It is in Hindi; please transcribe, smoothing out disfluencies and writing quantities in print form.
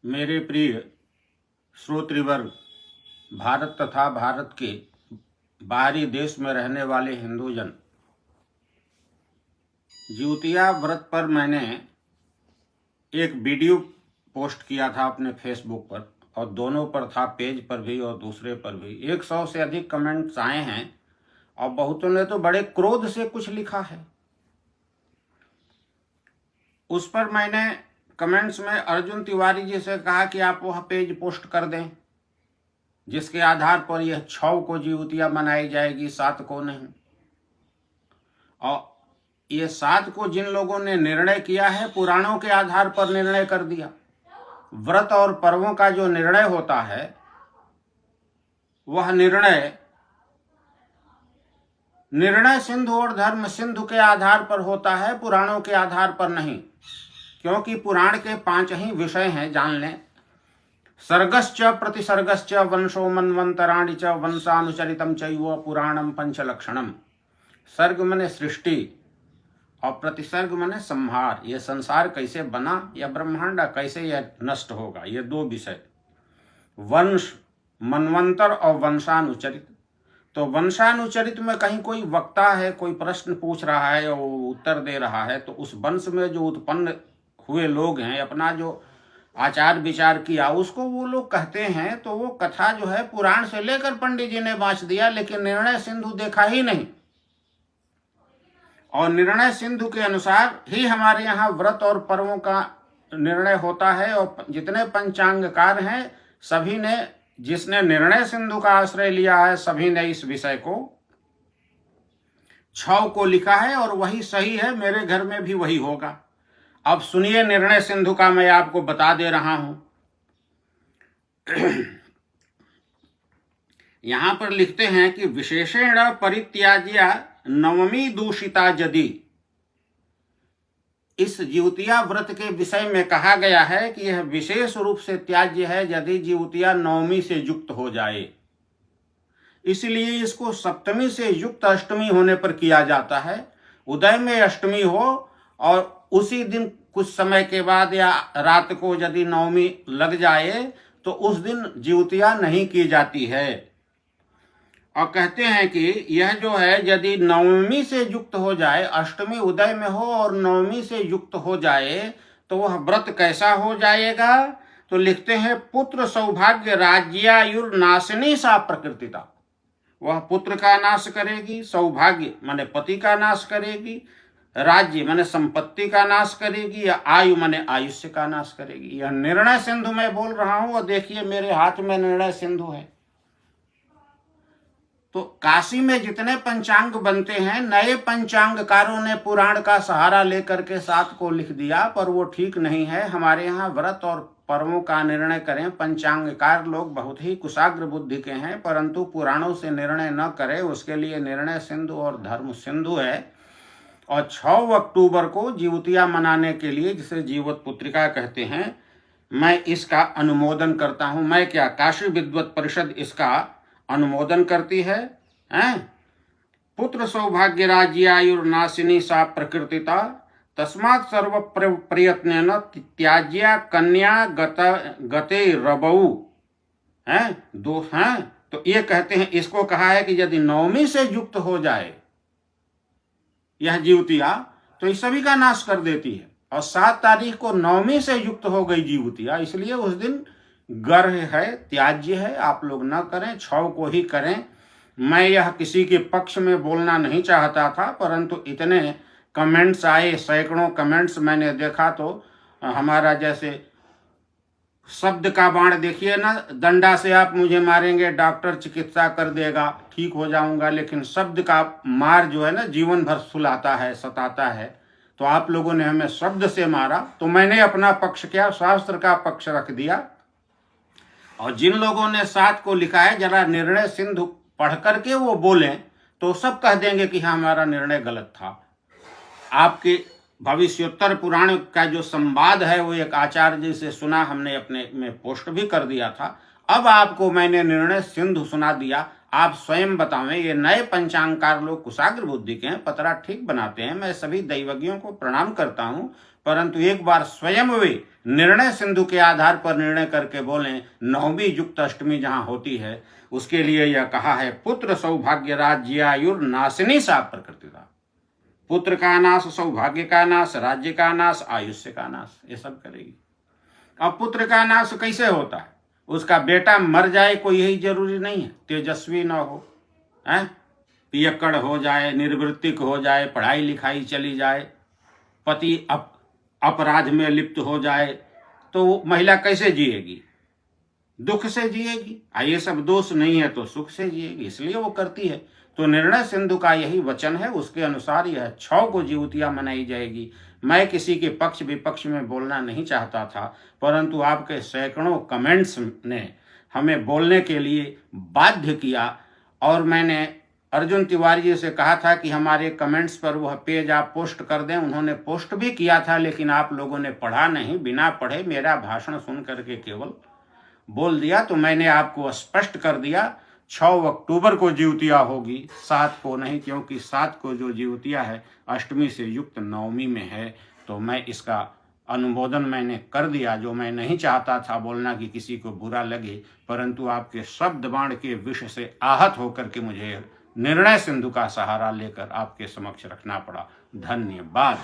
मेरे प्रिय श्रोतृवर्ग, भारत तथा भारत के बाहरी देश में रहने वाले हिंदूजन, जिउतिया व्रत पर मैंने एक वीडियो पोस्ट किया था अपने फेसबुक पर, और दोनों पर था, पेज पर भी और दूसरे पर भी। 100 से अधिक कमेंट्स आए हैं और बहुतों ने तो बड़े क्रोध से कुछ लिखा है। उस पर मैंने कमेंट्स में अर्जुन तिवारी जी से कहा कि आप वह पेज पोस्ट कर दें जिसके आधार पर यह 6 को जिउतिया मनाई जाएगी, 7 को नहीं। और ये 7 को जिन लोगों ने निर्णय किया है, पुराणों के आधार पर निर्णय कर दिया। व्रत और पर्वों का जो निर्णय होता है, वह निर्णय सिंधु और धर्म सिंधु के आधार पर होता है, पुराणों के आधार पर नहीं। क्योंकि पुराण के 5 ही विषय हैं, जान लें। सर्गश्च प्रतिसर्गश्च वंशो मन्वन्तराणि च वंशानुचरितम चैव पुराणम पंचलक्षणम। सर्ग मने सृष्टि और प्रतिसर्ग मने संहार। यह संसार कैसे बना, यह ब्रह्मांड कैसे यह नष्ट होगा, ये 2 विषय। वंश, मनवंतर और वंशानुचरित। तो वंशानुचरित में कहीं कोई वक्ता है, कोई प्रश्न पूछ रहा है और उत्तर दे रहा है, तो उस वंश में जो उत्पन्न हुए लोग हैं, अपना जो आचार विचार किया, उसको वो लोग कहते हैं। तो वो कथा जो है पुराण से लेकर पंडित जी ने बाँच दिया, लेकिन निर्णय सिंधु देखा ही नहीं। और निर्णय सिंधु के अनुसार ही हमारे यहाँ व्रत और पर्वों का निर्णय होता है। और जितने पंचांगकार हैं, सभी ने, जिसने निर्णय सिंधु का आश्रय लिया है, सभी ने इस विषय को 6 को लिखा है और वही सही है। मेरे घर में भी वही होगा। अब सुनिए, निर्णय सिंधु का मैं आपको बता दे रहा हूं। यहां पर लिखते हैं कि विशेषेण परित्याज्या नवमी दूषिता यदि। इस जिउतिया व्रत के विषय में कहा गया है कि यह विशेष रूप से त्याज्य है यदि जिउतिया नवमी से युक्त हो जाए। इसलिए इसको सप्तमी से युक्त अष्टमी होने पर किया जाता है। उदय में अष्टमी हो और उसी दिन कुछ समय के बाद या रात को यदि नवमी लग जाए तो उस दिन जिउतिया नहीं की जाती है। और कहते हैं कि यह जो है, यदि नवमी से युक्त हो जाए, अष्टमी उदय में हो और नवमी से युक्त हो जाए, तो वह व्रत कैसा हो जाएगा। तो लिखते हैं, पुत्र सौभाग्य राज्यायुर नाशिनी सा प्रकृतिता। वह पुत्र का नाश करेगी, सौभाग्य माने पति का नाश करेगी, राज्य माने संपत्ति का नाश करेगी, या आयु माने आयुष्य का नाश करेगी। यह निर्णय सिंधु में बोल रहा हूं। और देखिए, मेरे हाथ में निर्णय सिंधु है। तो काशी में जितने पंचांग बनते हैं, नए पंचांगकारों ने पुराण का सहारा लेकर के 7 को लिख दिया, पर वो ठीक नहीं है। हमारे यहाँ व्रत और पर्वों का निर्णय करें, पंचांगकार लोग बहुत ही कुशाग्र बुद्धि के हैं, परंतु पुराणों से निर्णय न करें, उसके लिए निर्णय सिंधु और धर्म सिंधु है। और 6 अक्टूबर को जिउतिया मनाने के लिए, जिसे जीवत पुत्रिका कहते हैं, मैं इसका अनुमोदन करता हूं। मैं क्या, काशी विद्वत परिषद इसका अनुमोदन करती है। पुत्र सौभाग्य राज्यायुर नाशिनी सा प्रकृतिता तस्मात् सर्व प्रयत्नेन त्याज्या कन्या गते रबऊ। दोष हैं। तो ये कहते हैं, इसको कहा है कि यदि नवमी से युक्त हो जाए यह जिउतिया, तो इस सभी का नाश कर देती है। और 7 तारीख को नवमी से युक्त हो गई जिउतिया, इसलिए उस दिन गर्ह है, त्याज्य है, आप लोग न करें, 6 को ही करें। मैं यह किसी के पक्ष में बोलना नहीं चाहता था, परंतु इतने कमेंट्स आए, सैकड़ों कमेंट्स मैंने देखा, तो हमारा जैसे शब्द का बाण देखिए ना, डंडा से आप मुझे मारेंगे, डॉक्टर चिकित्सा कर देगा, ठीक हो जाऊंगा, लेकिन शब्द का मार जो है ना, जीवन भर सुलाता है, सताता है। तो आप लोगों ने हमें शब्द से मारा, तो मैंने अपना पक्ष क्या, शास्त्र का पक्ष रख दिया। और जिन लोगों ने 7 को लिखा है, जरा निर्णय सिंधु पढ़ करके वो बोलें, तो सब कह देंगे कि हाँ, हमारा निर्णय गलत था। आपके भविष्योत्तर पुराण का जो संवाद है, वो एक आचार्य जी से सुना, हमने अपने में पोस्ट भी कर दिया था। अब आपको मैंने निर्णय सिंधु सुना दिया। आप स्वयं बतावें। ये नए पंचांगकार लोग कुशाग्र बुद्धि के हैं, पतरा ठीक बनाते हैं। मैं सभी दैवज्ञों को प्रणाम करता हूं, परंतु एक बार स्वयं वे निर्णय सिंधु के आधार पर निर्णय करके बोलें, नवमी युक्त अष्टमी जहां होती है, उसके लिए यह कहा है, पुत्र सौभाग्य राज्य आयुर नाशिनी सा प्रकृति था। पुत्र का नाश, सौभाग्य का नाश, राज्य का नाश, आयुष्य का नाश, ये सब करेगी। अब पुत्र का नाश कैसे होता है? उसका बेटा मर जाए कोई यही जरूरी नहीं है, तेजस्वी न हो, पियक्कड़ हो जाए, निर्वृत्तिक हो जाए, पढ़ाई लिखाई चली जाए, पति अपराध में लिप्त हो जाए, तो महिला कैसे जिएगी? दुख से जिएगी। ये सब दोष नहीं है तो सुख से जिएगी, इसलिए वो करती है। तो निर्णय सिंधु का यही वचन है, उसके अनुसार यह 6 को जीवतिया मनाई जाएगी। मैं किसी के पक्ष विपक्ष में बोलना नहीं चाहता था, परंतु आपके सैकड़ों कमेंट्स ने हमें बोलने के लिए बाध्य किया, और मैंने अर्जुन तिवारी जी से कहा था कि हमारे कमेंट्स पर वह पेज आप पोस्ट कर दें। उन्होंने पोस्ट भी किया था, लेकिन आप लोगों ने पढ़ा नहीं, बिना पढ़े मेरा भाषण सुन करके केवल बोल दिया। तो मैंने आपको स्पष्ट कर दिया, 6 अक्टूबर को जीवतिया होगी, 7 को नहीं, क्योंकि 7 को जो जीवतिया है अष्टमी से युक्त नवमी में है। तो मैं इसका अनुमोदन मैंने कर दिया, जो मैं नहीं चाहता था बोलना कि किसी को बुरा लगे, परंतु आपके शब्द बाण के विष से आहत होकर के मुझे निर्णय सिंधु का सहारा लेकर आपके समक्ष रखना पड़ा। धन्यवाद।